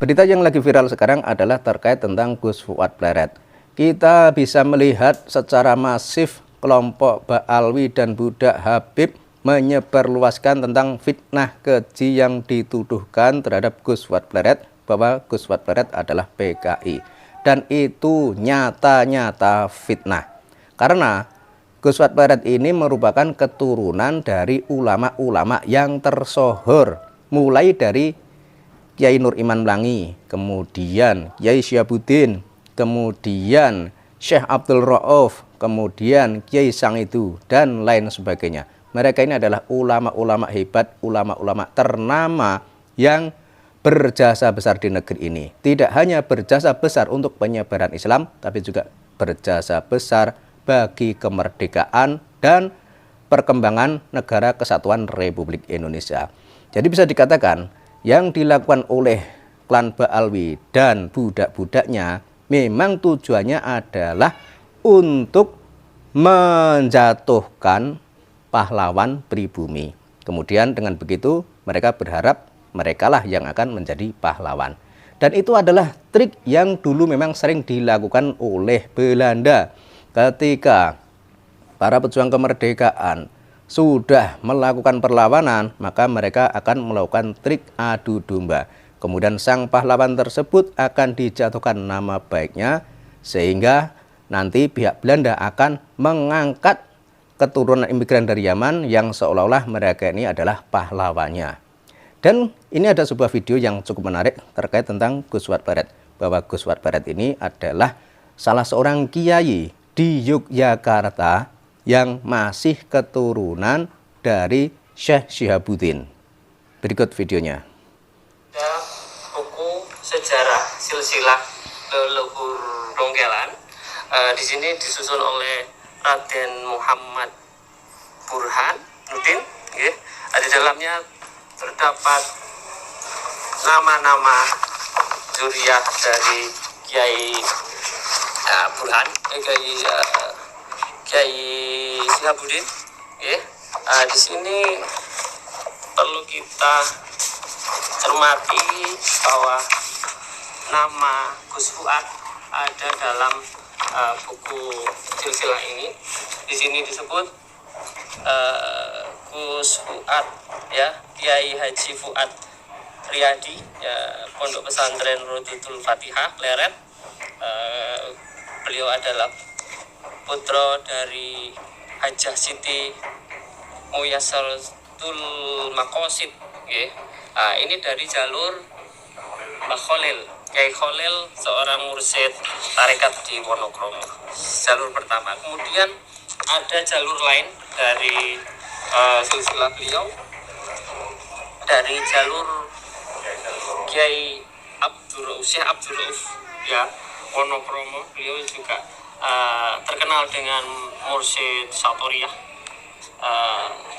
Berita yang lagi viral sekarang adalah terkait tentang Gus Fuad Pleret. Kita bisa melihat secara masif kelompok Ba'alwi dan budak Habib menyebarluaskan tentang fitnah keji yang dituduhkan terhadap Gus Fuad Pleret bahwa Gus Fuad Pleret adalah PKI. Dan itu nyata-nyata fitnah. Karena Gus Fuad Pleret ini merupakan keturunan dari ulama-ulama yang tersohor, mulai dari Kiai Nur Iman Melangi, kemudian Kiai Syihabuddin, kemudian Syekh Abdul Rauf, kemudian Kiai Sangidu, dan lain sebagainya. Mereka ini adalah ulama-ulama hebat, ulama-ulama ternama yang berjasa besar di negeri ini. Tidak hanya berjasa besar untuk penyebaran Islam, tapi juga berjasa besar bagi kemerdekaan dan perkembangan negara kesatuan Republik Indonesia. Jadi bisa dikatakan yang dilakukan oleh klan Ba'alwi dan budak-budaknya memang tujuannya adalah untuk menjatuhkan pahlawan pribumi. Kemudian dengan begitu mereka berharap merekalah yang akan menjadi pahlawan. Dan itu adalah trik yang dulu memang sering dilakukan oleh Belanda ketika para pejuang kemerdekaan sudah melakukan perlawanan, maka mereka akan melakukan trik adu domba. Kemudian sang pahlawan tersebut akan dijatuhkan nama baiknya, sehingga nanti pihak Belanda akan mengangkat keturunan imigran dari Yaman yang seolah-olah mereka ini adalah pahlawannya. Dan ini ada sebuah video yang cukup menarik terkait tentang Gus Fuad Pleret, bahwa Gus Fuad Pleret ini adalah salah seorang kiai di Yogyakarta yang masih keturunan dari Syekh Syihabuddin. Berikut videonya. Ada buku sejarah silsilah leluhur Dongkelan. Di sini disusun oleh Raden Muhammad Burhanuddin. Di dalamnya terdapat nama-nama zuriyah dari Kiai Burhan, Kiai Syihabuddin. Di sini perlu kita cermati bahwa nama Gus Fuad ada dalam buku silsilah ini. Di sini disebut Gus Fuad, ya, Kiai Haji Fuad Riyadi, ya, Pondok Pesantren Rodotul Fatihah, Pleret. Beliau adalah putra dari Hajah Siti Muyassaratul Maqasid. Ini dari jalur Mbah Khalil, Kiai Khalil, seorang mursyid tarekat di Wonokromo. Jalur pertama. Kemudian ada jalur lain dari silsilah beliau, dari jalur Kiai Syekh Abdul Rauf, ya, Wonokromo. Beliau juga terkenal dengan mursyid Satoriyah,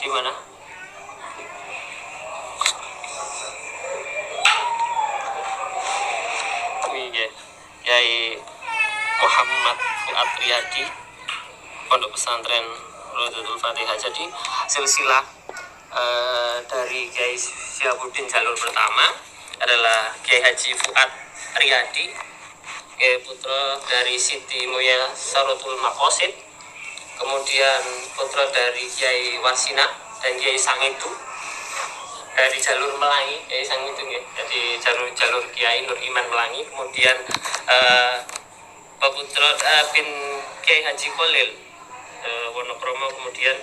di mana ini, ya, Kiai Muhammad Fuad Riyadi, Pondok Pesantren Rodotul Fatihah. Jadi silsilah dari Kiai Syihabuddin jalur pertama adalah Kiai Haji Fuad Riyadi, putra dari Siti Muyassaratul Maqasid, kemudian putra dari Kiai Warsina dan Kiai Sangidu dari jalur Melangi, Kiai Sangidu, ya, jadi jalur Kiai Nur Iman Melangi. Kemudian peputra bin Kiai Haji Khalil Wonokromo, kemudian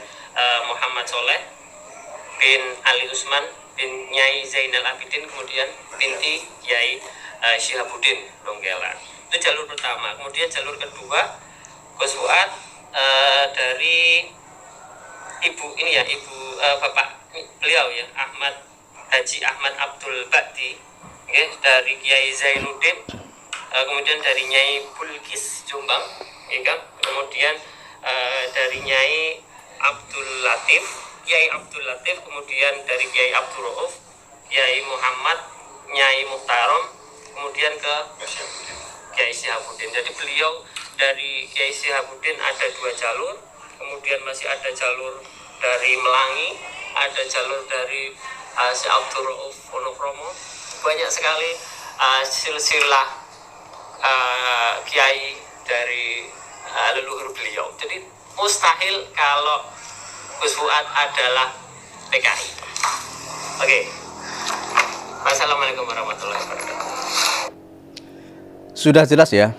Muhammad Soleh bin Ali Usman bin Nyai Zainal Abidin, kemudian binti Kiai Syihabuddin Dongkelan. Itu jalur pertama. Kemudian jalur kedua, Gus Fuad dari ibu ini, ya, bapak beliau, ya, Haji Ahmad Abdul Bakti, dari Kiai Zainuddin, kemudian dari Nyai Bulkis Jombang, kemudian dari Nyai Abdul Latif, Kiai Abdul Latif, kemudian dari Kiai Abdul Rauf, Kiai Muhammad, Nyai Muhtarom, kemudian ke Kiai Syihabuddin. Jadi beliau dari Kiai Syihabuddin ada dua jalur, kemudian masih ada jalur dari Melangi, ada jalur dari Syekh Abdul Rauf Wonokromo. Banyak sekali silsilah kiai dari leluhur beliau. Jadi mustahil kalau Gus Fuad adalah PKI. Oke. Wassalamualaikum warahmatullahi wabarakatuh. Sudah jelas ya.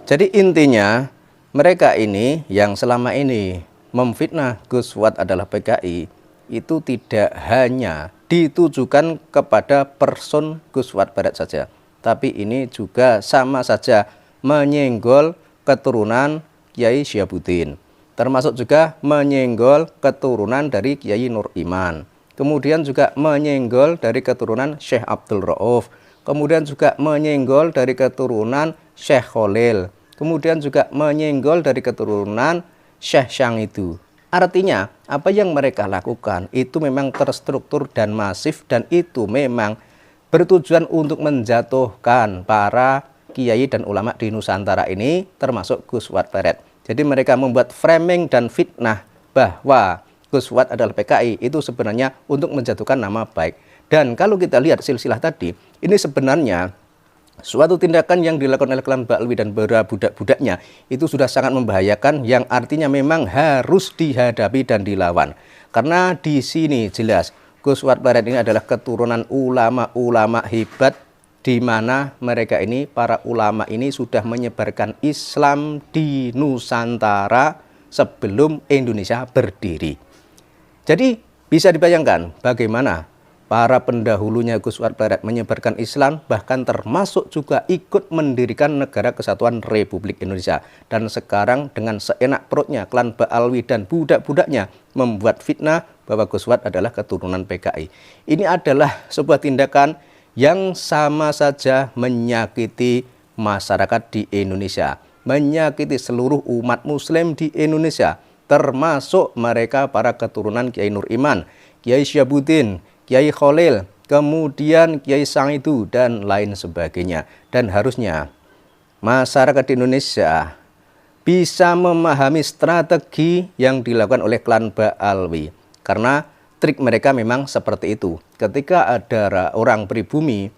Jadi intinya mereka ini yang selama ini memfitnah Gus Fuad adalah PKI itu tidak hanya ditujukan kepada person Gus Fuad Barat saja, tapi ini juga sama saja menyenggol keturunan Kiai Syihabuddin, termasuk juga menyenggol keturunan dari Kiai Nur Iman, kemudian juga menyenggol dari keturunan Syekh Abdul Rauf, kemudian juga menyenggol dari keturunan Syekh Khalil, kemudian juga menyenggol dari keturunan Syekh Syang'idu. Artinya, apa yang mereka lakukan itu memang terstruktur dan masif, dan itu memang bertujuan untuk menjatuhkan para kiai dan ulama di Nusantara ini, termasuk Gus Fuad Barat. Jadi mereka membuat framing dan fitnah bahwa Gus Fuad adalah PKI itu sebenarnya untuk menjatuhkan nama baik. Dan kalau kita lihat silsilah tadi, ini sebenarnya suatu tindakan yang dilakukan oleh klan Ba'alwi dan para budak-budaknya itu sudah sangat membahayakan, yang artinya memang harus dihadapi dan dilawan. Karena di sini jelas Gus Fuad Barat ini adalah keturunan ulama-ulama hebat, di mana mereka ini, para ulama ini sudah menyebarkan Islam di Nusantara sebelum Indonesia berdiri. Jadi bisa dibayangkan bagaimana para pendahulunya Gus Fuad Barat menyebarkan Islam, bahkan termasuk juga ikut mendirikan Negara Kesatuan Republik Indonesia. Dan sekarang dengan seenak perutnya klan Ba'alwi dan budak-budaknya membuat fitnah bahwa Gus Fuad adalah keturunan PKI. Ini adalah sebuah tindakan yang sama saja menyakiti masyarakat di Indonesia, menyakiti seluruh umat muslim di Indonesia, termasuk mereka para keturunan Kiai Nur Iman, Kiai Syihabuddin, Kiai Khalil, kemudian Kiai Syang'idu, dan lain sebagainya. Dan harusnya masyarakat di Indonesia bisa memahami strategi yang dilakukan oleh klan Ba'alwi. Karena trik mereka memang seperti itu. Ketika ada orang pribumi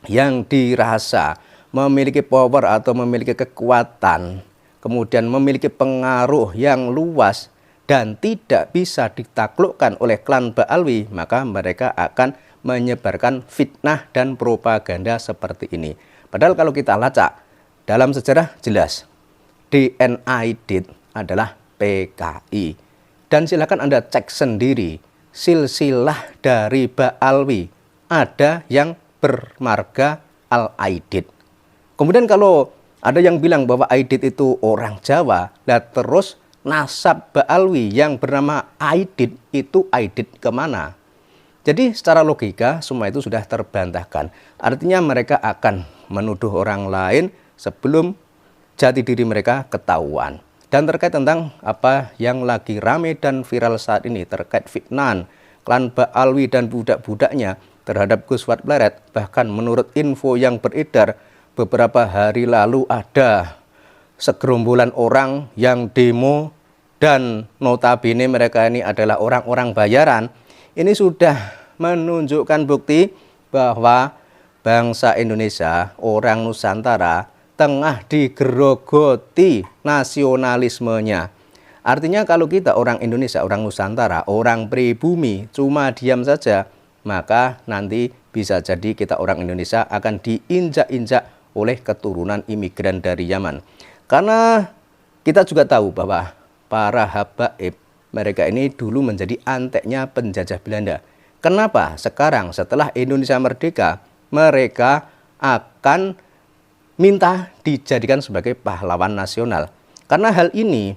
yang dirasa memiliki power atau memiliki kekuatan, kemudian memiliki pengaruh yang luas, dan tidak bisa ditaklukkan oleh klan Ba'alwi, maka mereka akan menyebarkan fitnah dan propaganda seperti ini. Padahal kalau kita lacak dalam sejarah jelas DNA Aidit adalah PKI. Dan silakan Anda cek sendiri silsilah dari Ba'alwi ada yang bermarga Al-Aidit. Kemudian kalau ada yang bilang bahwa Aidit itu orang Jawa, lah terus nasab Ba'alwi yang bernama Aidit itu Aidit kemana? Jadi secara logika semua itu sudah terbantahkan. Artinya mereka akan menuduh orang lain sebelum jati diri mereka ketahuan. Dan terkait tentang apa yang lagi rame dan viral saat ini terkait fitnah klan Ba'alwi dan budak-budaknya terhadap Gus Fuad Barat, bahkan menurut info yang beredar beberapa hari lalu ada segerombolan orang yang demo, dan notabene mereka ini adalah orang-orang bayaran. Ini sudah menunjukkan bukti bahwa bangsa Indonesia, orang Nusantara, tengah digerogoti nasionalismenya. Artinya kalau kita orang Indonesia, orang Nusantara, orang pribumi cuma diam saja, maka nanti bisa jadi kita orang Indonesia akan diinjak-injak oleh keturunan imigran dari Yaman. Karena kita juga tahu bahwa para habaib mereka ini dulu menjadi anteknya penjajah Belanda. Kenapa sekarang setelah Indonesia merdeka mereka akan minta dijadikan sebagai pahlawan nasional? Karena hal ini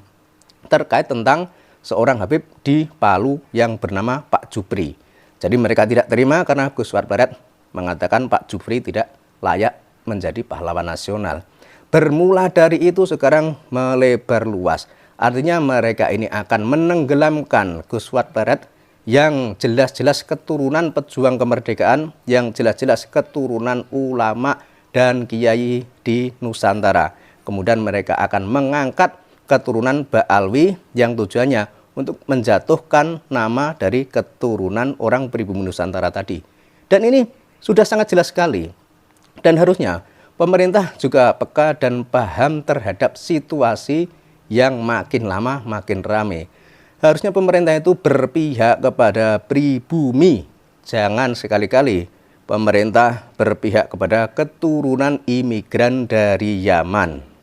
terkait tentang seorang habib di Palu yang bernama Pak Jupri. Jadi mereka tidak terima karena Gus Fuad Barat mengatakan Pak Jupri tidak layak menjadi pahlawan nasional. Bermula dari itu sekarang melebar luas. Artinya mereka ini akan menenggelamkan Gus Fuad Barat yang jelas-jelas keturunan pejuang kemerdekaan, yang jelas-jelas keturunan ulama dan kiai di Nusantara. Kemudian mereka akan mengangkat keturunan Ba'alwi yang tujuannya untuk menjatuhkan nama dari keturunan orang pribumi Nusantara tadi. Dan ini sudah sangat jelas sekali Dan harusnya pemerintah juga peka dan paham terhadap situasi yang makin lama makin ramai. Harusnya pemerintah itu berpihak kepada pribumi. Jangan sekali-kali pemerintah berpihak kepada keturunan imigran dari Yaman.